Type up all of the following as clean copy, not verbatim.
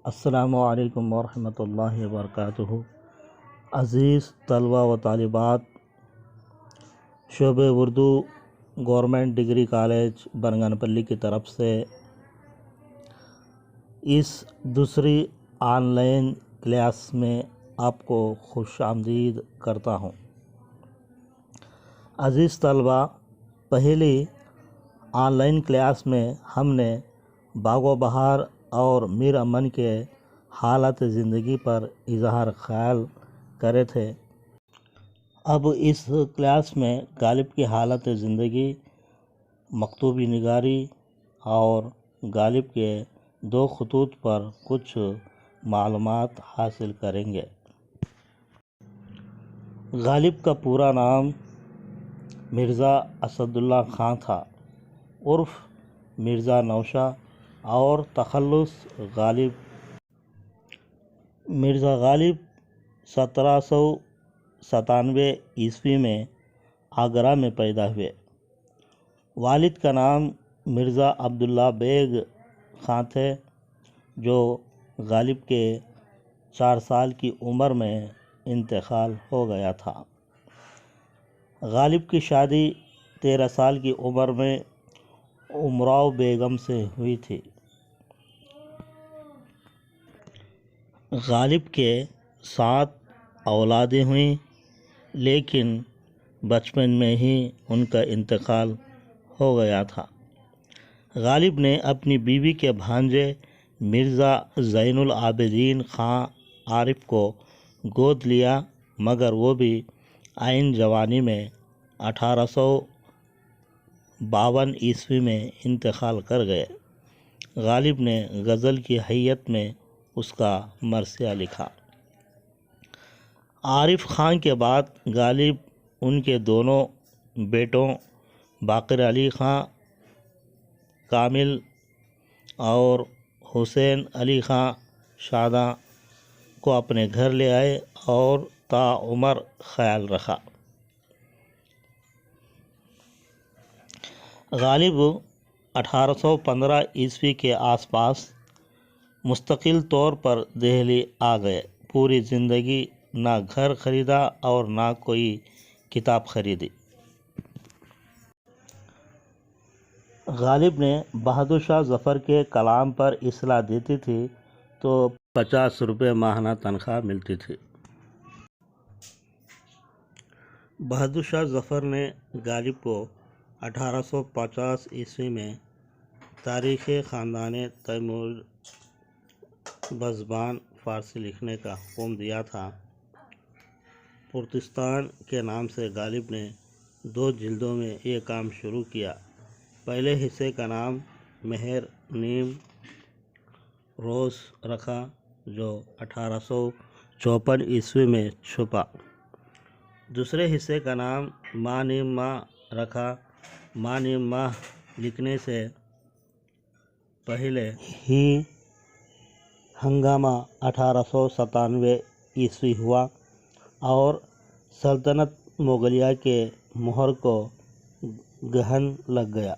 السلام علیکم ورحمۃ اللہ وبرکاتہ۔ عزیز طلبہ و طالبات، شعبہ اردو گورنمنٹ ڈگری کالج برنگان پلی کی طرف سے اس دوسری آن لائن کلاس میں آپ کو خوش آمدید کرتا ہوں۔ عزیز طلبہ، پہلی آن لائن کلاس میں ہم نے باغ و بہار اور میر امن کے حالات زندگی پر اظہار خیال کرے تھے۔ اب اس کلاس میں غالب کی حالات زندگی، مکتوبی نگاری اور غالب کے 2 خطوط پر کچھ معلومات حاصل کریں گے۔ غالب کا پورا نام مرزا اسد اللہ خان تھا، عرف مرزا نوشہ اور تخلص غالب۔ مرزا غالب 1797 عیسوی میں آگرہ میں پیدا ہوئے۔ والد کا نام مرزا عبداللہ بیگ خان تھے، جو غالب کے 4 سال کی عمر میں انتقال ہو گیا تھا۔ غالب کی شادی 13 سال کی عمر میں امراؤ بیگم سے ہوئی تھی۔ غالب کے 7 اولادیں ہوئیں، لیکن بچپن میں ہی ان کا انتقال ہو گیا تھا۔ غالب نے اپنی بیوی کے بھانجے مرزا زین العابدین خان عارف کو گود لیا، مگر وہ بھی عین جوانی میں 1852 عیسوی میں انتقال کر گئے۔ غالب نے غزل کی حیت میں اس کا مرثیہ لکھا۔ عارف خان کے بعد غالب ان کے دونوں بیٹوں باقر علی خان کامل اور حسین علی خان شاداں کو اپنے گھر لے آئے اور تا عمر خیال رکھا۔ غالب 1815 عیسوی کے آس پاس مستقل طور پر دہلی آ گئے۔ پوری زندگی نہ گھر خریدا اور نہ کوئی کتاب خریدی۔ غالب نے بہادر شاہ ظفر کے کلام پر اصلاح دیتی تھی تو 50 روپے ماہانہ تنخواہ ملتی تھی۔ بہادر شاہ ظفر نے غالب کو 1850 عیسوی میں تاریخ خاندان تیمور بزبان فارسی لکھنے کا حکم دیا تھا۔ پرتستان کے نام سے غالب نے 2 جلدوں میں یہ کام شروع کیا۔ پہلے حصے کا نام مہر نیم روز رکھا، جو 1854 عیسوی میں چھپا۔ دوسرے حصے کا نام ماہ نیم ماہ رکھا۔ ماہ نیم ماہ لکھنے سے پہلے ہی ہنگامہ 1897 عیسوی ہوا اور سلطنت مغلیہ کے مہر کو گہن لگ گیا۔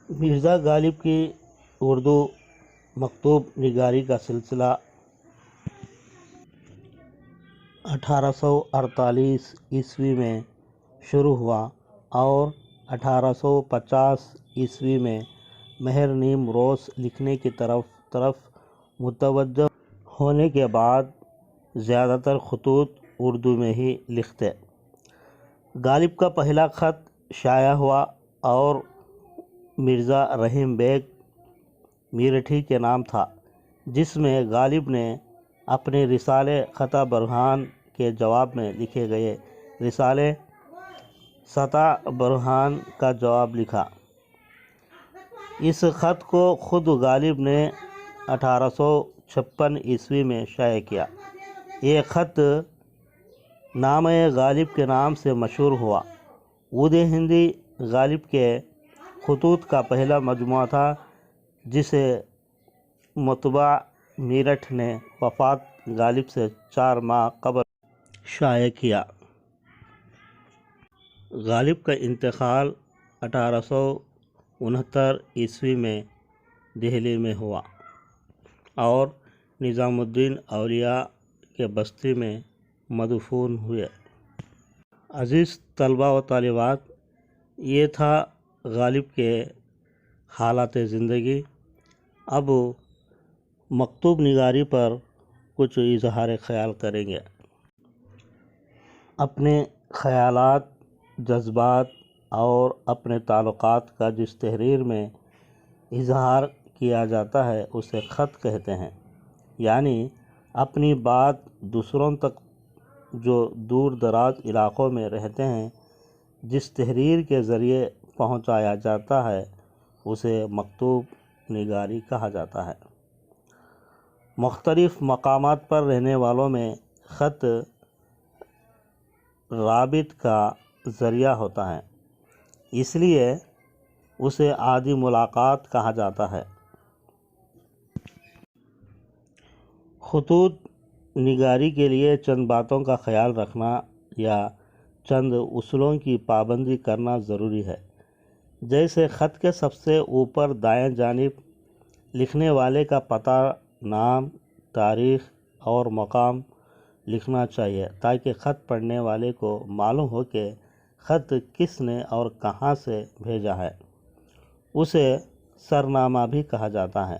مرزا غالب کی اردو مکتوب نگاری کا سلسلہ 1848 عیسوی میں شروع ہوا اور 1850 عیسوی میں مہر نیم روز لکھنے کی طرف متوجہ ہونے کے بعد زیادہ تر خطوط اردو میں ہی لکھتے۔ غالب کا پہلا خط شائع ہوا اور مرزا رحیم بیگ میرٹھی کے نام تھا، جس میں غالب نے اپنے رسالے خطا برہان کے جواب میں لکھے گئے رسالے سطح برہان کا جواب لکھا۔ اس خط کو خود غالب نے 1856 عیسوی میں شائع کیا۔ یہ خط نامہ غالب کے نام سے مشہور ہوا۔ عود ہندی غالب کے خطوط کا پہلا مجموعہ تھا، جسے مطبع میرٹھ نے وفات غالب سے 4 ماہ قبل شائع کیا۔ غالب کا انتقال 1869 عیسوی میں دہلی میں ہوا اور نظام الدین اولیاء کے بستی میں مدفون ہوئے۔ عزیز طلباء و طالبات، یہ تھا غالب کے حالات زندگی۔ اب مکتوب نگاری پر کچھ اظہار خیال کریں گے۔ اپنے خیالات، جذبات اور اپنے تعلقات کا جس تحریر میں اظہار کیا جاتا ہے اسے خط کہتے ہیں، یعنی اپنی بات دوسروں تک جو دور دراز علاقوں میں رہتے ہیں جس تحریر کے ذریعے پہنچایا جاتا ہے اسے مکتوب نگاری کہا جاتا ہے۔ مختلف مقامات پر رہنے والوں میں خط رابط کا ذریعہ ہوتا ہے، اس لیے اسے عادی ملاقات کہا جاتا ہے۔ خطوط نگاری کے لیے چند باتوں کا خیال رکھنا یا چند اصولوں کی پابندی کرنا ضروری ہے، جیسے خط کے سب سے اوپر دائیں جانب لکھنے والے کا پتہ، نام، تاریخ اور مقام لکھنا چاہیے تاکہ خط پڑھنے والے کو معلوم ہو کہ خط کس نے اور کہاں سے بھیجا ہے۔ اسے سرنامہ بھی کہا جاتا ہے۔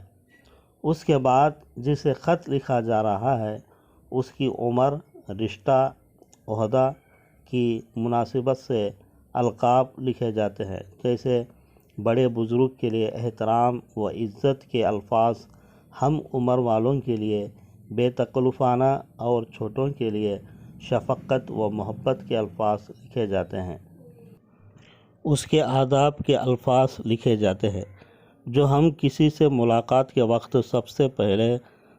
اس کے بعد جسے خط لکھا جا رہا ہے اس کی عمر، رشتہ، عہدہ کی مناسبت سے القاب لکھے جاتے ہیں، جیسے بڑے بزرگ کے لیے احترام و عزت کے الفاظ، ہم عمر والوں کے لیے بے تکلفانہ اور چھوٹوں کے لیے شفقت و محبت کے الفاظ لکھے جاتے ہیں۔ اس کے آداب کے الفاظ لکھے جاتے ہیں جو ہم کسی سے ملاقات کے وقت سب سے پہلے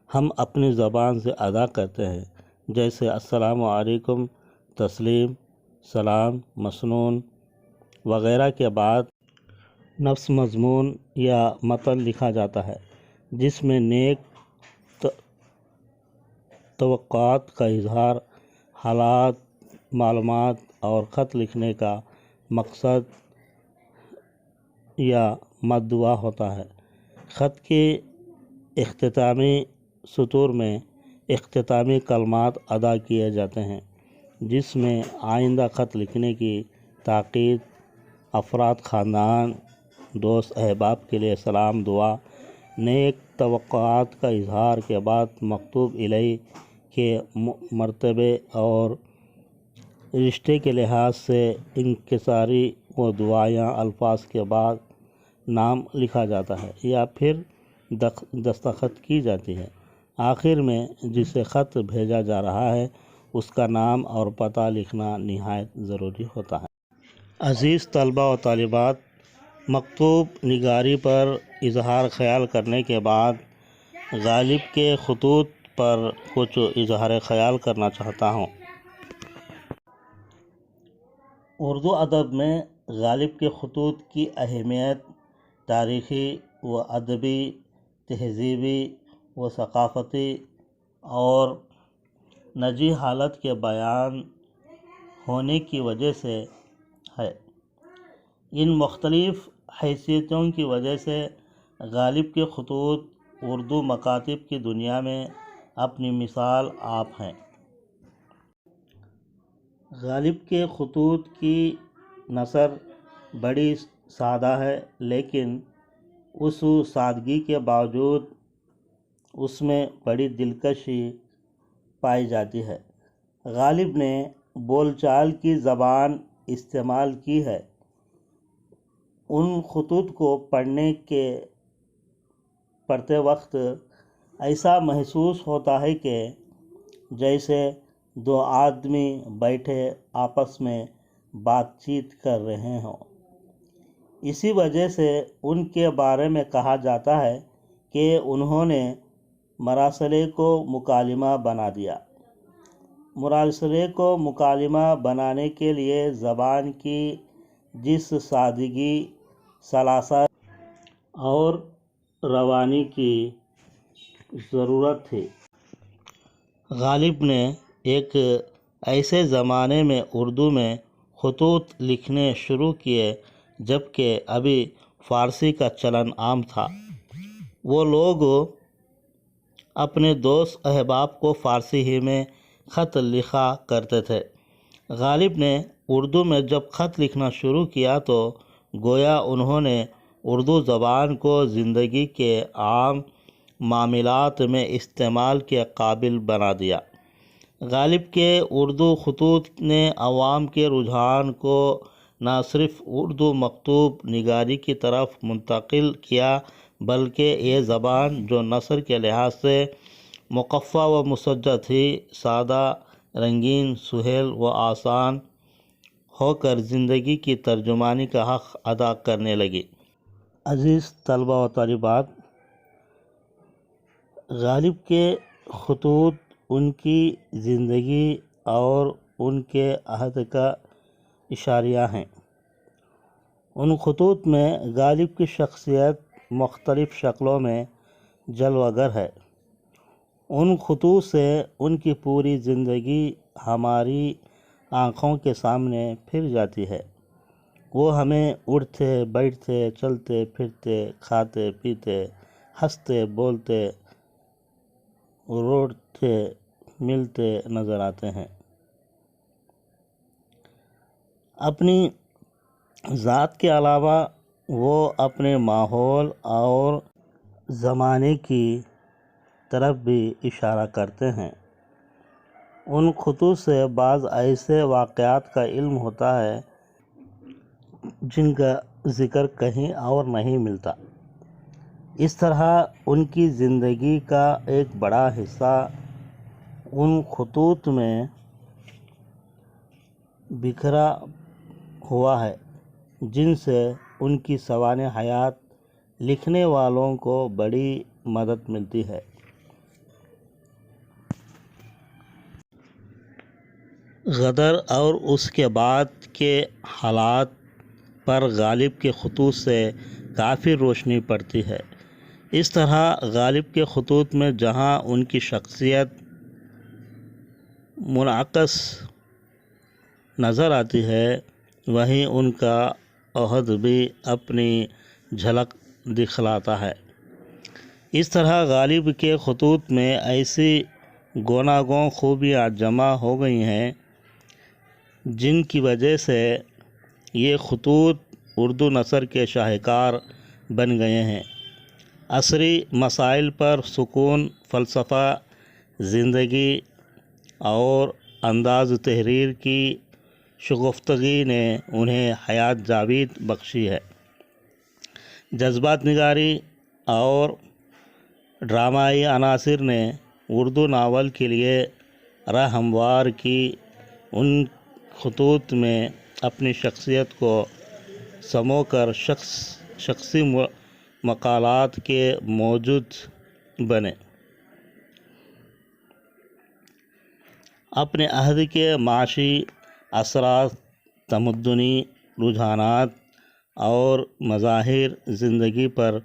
ہم اپنی زبان سے ادا کرتے ہیں، جیسے السلام علیکم، تسلیم، سلام، مسنون وغیرہ کے بعد نفس مضمون یا متن لکھا جاتا ہے جس میں نیک توقعات کا اظہار، حالات، معلومات اور خط لکھنے کا مقصد یا مدعا ہوتا ہے۔ خط کے اختتامی سطور میں اختتامی کلمات ادا کیے جاتے ہیں جس میں آئندہ خط لکھنے کی تاکید، افراد، خاندان، دوست احباب کے لیے سلام دعا، نیک توقعات کا اظہار کے بعد مکتوب الیہ کے مرتبے اور رشتے کے لحاظ سے انکساری و دعائیہ الفاظ کے بعد نام لکھا جاتا ہے یا پھر دستخط کی جاتی ہے۔ آخر میں جسے خط بھیجا جا رہا ہے اس کا نام اور پتہ لکھنا نہایت ضروری ہوتا ہے۔ عزیز طلباء و طالبات، مکتوب نگاری پر اظہار خیال کرنے کے بعد غالب کے خطوط پر کچھ اظہار خیال کرنا چاہتا ہوں۔ اردو ادب میں غالب کے خطوط کی اہمیت تاریخی و ادبی، تہذیبی و ثقافتی اور نجی حالت کے بیان ہونے کی وجہ سے ہے۔ ان مختلف حیثیتوں کی وجہ سے غالب کے خطوط اردو مکاتب کی دنیا میں اپنی مثال آپ ہیں۔ غالب کے خطوط کی نثر بڑی سادہ ہے، لیکن اس سادگی کے باوجود اس میں بڑی دلکشی پائی جاتی ہے۔ غالب نے بول چال کی زبان استعمال کی ہے۔ ان خطوط کو پڑھتے وقت ایسا محسوس ہوتا ہے کہ جیسے دو آدمی بیٹھے آپس میں بات چیت کر رہے ہوں۔ اسی وجہ سے ان کے بارے میں کہا جاتا ہے کہ انہوں نے مراسلے کو مکالمہ بنا دیا۔ مراسلے کو مکالمہ بنانے کے لیے زبان کی جس سادگی، سلاست اور روانی کی ضرورت تھی، غالب نے ایک ایسے زمانے میں اردو میں خطوط لکھنے شروع کیے جب کہ ابھی فارسی کا چلن عام تھا۔ وہ لوگ اپنے دوست احباب کو فارسی ہی میں خط لکھا کرتے تھے۔ غالب نے اردو میں جب خط لکھنا شروع کیا تو گویا انہوں نے اردو زبان کو زندگی کے عام معاملات میں استعمال کے قابل بنا دیا۔ غالب کے اردو خطوط نے عوام کے رجحان کو نہ صرف اردو مکتوب نگاری کی طرف منتقل کیا بلکہ یہ زبان جو نثر کے لحاظ سے مقفع و مسجع تھی، سادہ، رنگین، سہل و آسان ہو کر زندگی کی ترجمانی کا حق ادا کرنے لگی۔ عزیز طلبہ و طالبات، غالب کے خطوط ان کی زندگی اور ان کے عہد کا اشاریہ ہیں۔ ان خطوط میں غالب کی شخصیت مختلف شکلوں میں جلوہ گر ہے۔ ان خطوط سے ان کی پوری زندگی ہماری آنکھوں کے سامنے پھر جاتی ہے۔ وہ ہمیں اٹھتے بیٹھتے چلتے پھرتے کھاتے پیتے ہنستے بولتے روتے ملتے نظر آتے ہیں۔ اپنی ذات کے علاوہ وہ اپنے ماحول اور زمانے کی طرف بھی اشارہ کرتے ہیں۔ ان خطوط سے بعض ایسے واقعات کا علم ہوتا ہے جن کا ذکر کہیں اور نہیں ملتا۔ اس طرح ان کی زندگی کا ایک بڑا حصہ ان خطوط میں بکھرا ہوا ہے، جن سے ان کی سوانح حیات لکھنے والوں کو بڑی مدد ملتی ہے۔ غدر اور اس کے بعد کے حالات پر غالب کے خطوط سے کافی روشنی پڑتی ہے۔ اس طرح غالب کے خطوط میں جہاں ان کی شخصیت منعکس نظر آتی ہے، وہیں ان کا عہد بھی اپنی جھلک دکھلاتا ہے۔ اس طرح غالب کے خطوط میں ایسی گوناگون خوبیاں جمع ہو گئی ہیں جن کی وجہ سے یہ خطوط اردو نثر کے شاہکار بن گئے ہیں۔ عصری مسائل پر سکون، فلسفہ زندگی اور انداز تحریر کی شگفتگی نے انہیں حیات جاوید بخشی ہے۔ جذبات نگاری اور ڈرامائی عناصر نے اردو ناول کے لیے راہ ہموار کی۔ ان خطوط میں اپنی شخصیت کو سمو کر شخصی مقالات کے موجود بنے۔ اپنے عہد کے معاشی اثرات، تمدنی رجحانات اور مظاہر زندگی پر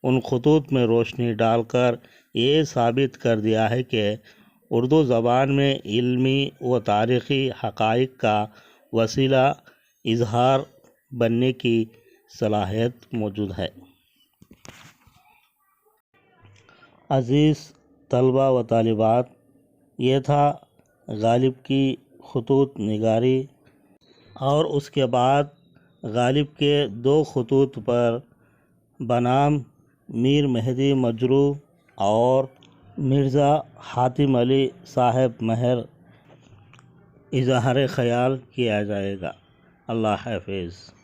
ان خطوط میں روشنی ڈال کر یہ ثابت کر دیا ہے کہ اردو زبان میں علمی و تاریخی حقائق کا وسیلہ اظہار بننے کی صلاحیت موجود ہے۔ عزیز طلبہ و طالبات، یہ تھا غالب کی خطوط نگاری اور اس کے بعد غالب کے دو خطوط پر بنام میر مہدی مجروح اور مرزا حاتم علی صاحب مہر اظہار خیال کیا جائے گا۔ اللہ حافظ۔